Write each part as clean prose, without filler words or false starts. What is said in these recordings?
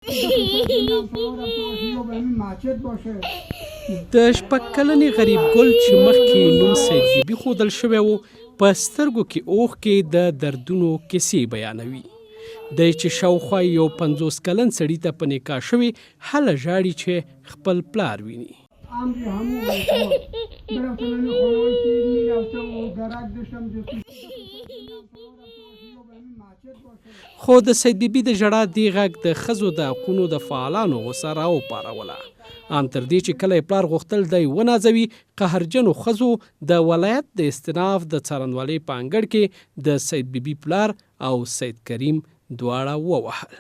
د شپږ کلنې غریب ګل چې مخکې نوم سید بیبي ښودل شوی و په سترګو کې اوښکې د دردونو کیسې بیانوي. دی چې شاوخوا یو 50 کلن سړي ته په نکاح شوي هله ژاړي چې خپل پلار ویني. خو د سید بیبي د ژړا دې غږ د ښځو د حقونو د فعالانو غوسه راوپاروله. ان تر دې چې کله یې پلار غوښتل دی ونازوي، قهرجنو ښځو د ولایت د استناف د څارنوالۍ په انګړ کې د سید بیبي پلار او سید کریم دواړه ووهل.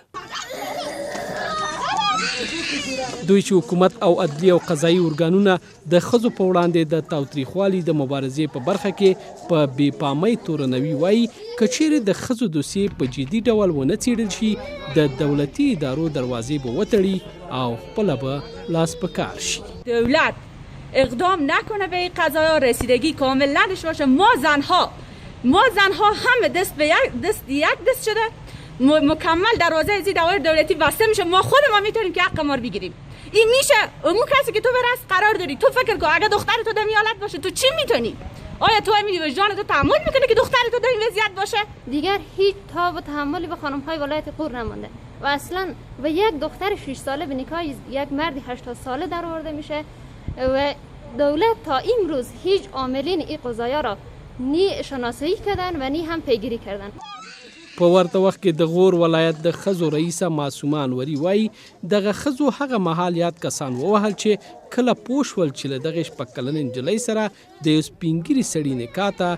دوی چې حکومت او عدلي او قضایي ارګانونه د ښځو په وړاندې د تاوتریخوالي د مبارزې په برخه کې په بې پامۍ تورنوي وایي که چیرې د ښځو دوسیې په جدي ډول ونه څېړل شي د دولتي ادارو دروازې به وتړي او خپله به لاس په کار شي. دولت اقدام نکنه به این قضایا، رسیدگی کامل نداشته باشه، ما زنها همه دست به یک دست شده، مکمل دروازه از دوایر دولتی بسته میشه، ما خودمون میتونیم که حق ما رو بگیریم. این میشه اون کسی که تو به رأس قرار داری، تو فکر کن اگه دختر تو در این حالت باشه تو چی میتونی؟ آیا تو همین وجدان تو تحمل میکنه که دختر تو در این وضعیت باشه؟ دیگر هیچ تاب و تحملی به خانم های ولایت غور نمانده و اصلا و یک دختر 6 ساله به نکاح یک مرد 80 ساله در آورده میشه و دولت تا امروز هیچ عاملین این قضایا را نی شناسایی کردن و نی هم پیگیری کردن. په ورته وخت کې د غور ولایت د ښځو رئیسه معصومه انوري وایي دغه ښځو هغه مهال یاد کسان ووهل چې کله پوه شول چې له دغې شپږ کلنې نجلۍ سره د یو سپین ږیري سړي نکاح ته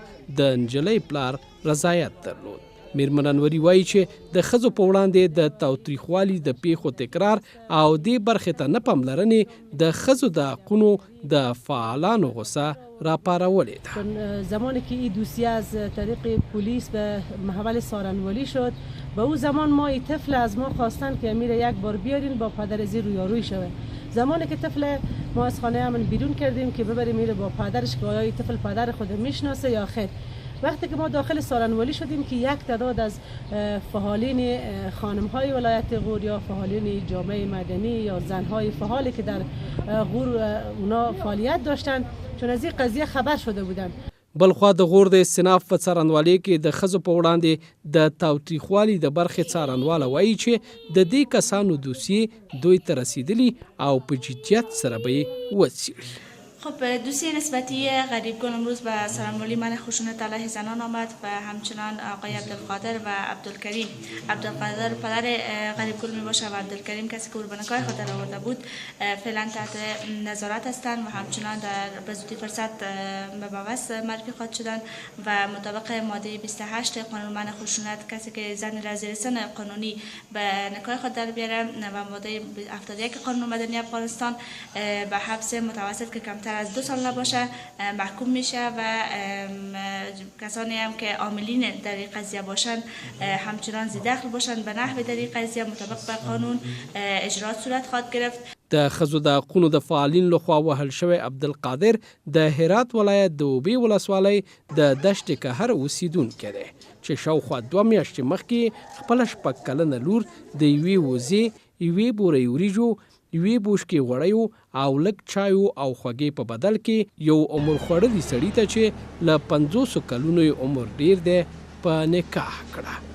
د نجلۍ پلار رضایت درلود. میرمن انوري وایي چې د ښځو په وړاندې د تاوتریخوالي د پیښو تکرار او دې برخې ته نه پاملرنې د ښځو د حقونو د فعالانو غوسه راپارولې ده. زمانی که این دوسیه از طریق پلیس به محول سارنوالی شد به اون زمان ما این طفل از ما خواستن که امیر یک بار بیارین با پدر زیر رویارویی شود. زمانی که طفل ما از خانه همون بیرون کردیم که ببریم میره با پدرش که آیا این طفل پدر خود میشناسه یا خیر. وقتی که ما داخل سارنوالی شدیم که یک تعداد از فعالین خانم‌های ولایت غور یا فعالین جامعه مدنی یا زن‌های فعالی که در غور اونا فعالیت داشتن چون از این قضیه خبر شده بودن. بلخوا د غور د استناف په څارنوالۍ کې د ښځو په وړاندې د تاوتریخوالي د برخې څارنواله وایي چې د دې کسانو دوسیې دوی ته رسیدلي او په جدیت سره به یې وڅېړي. خب دوسیه نسبتی غریب گل امروز به سارنوالی من خشونت علیه زنان آمد و همچنان آقای عبدالقادر و عبدالکریم. عبدالقادر پدر غریب گل می باشه و عبدالکریم کسی که به نکاح خود آورده بود فعلا تحت نظارت هستند و همچنان در به زودی فرصت به بوس معرفی خواهد شدند و مطابق ماده 28 قانون من خشونت کسی که زن را زیر سن قانونی به نکاح خود در بیاره و ماده 71 قانون مدنی افغانستان به حبس متوسط که کمتر از 2 سال نباشه محکوم میشه و کسانی هم که عاملین در این قضیه باشن همچنان زیدخل باشن به نحو در این قضیه مطابق به قانون اجرات صورت خواهد گرفت. د ښځو د حقونو د فعالین لخوا وهل شوی عبدالقادر د هرات ولایت د اوبې ولسوالۍ د دشت کهر اوسیدونکی دی چې شاوخوا 2 میاشتې مخکې خپله 6 کلنه لور د یوې وزې، یوې بورۍ وریجو، یوې بوشکې غوړیو او لږ چایو او خوږې په بدل کې یو عمر خوړلي سړي ته چې له 50 کلونو عمر ډیر دی په نکاح کړه.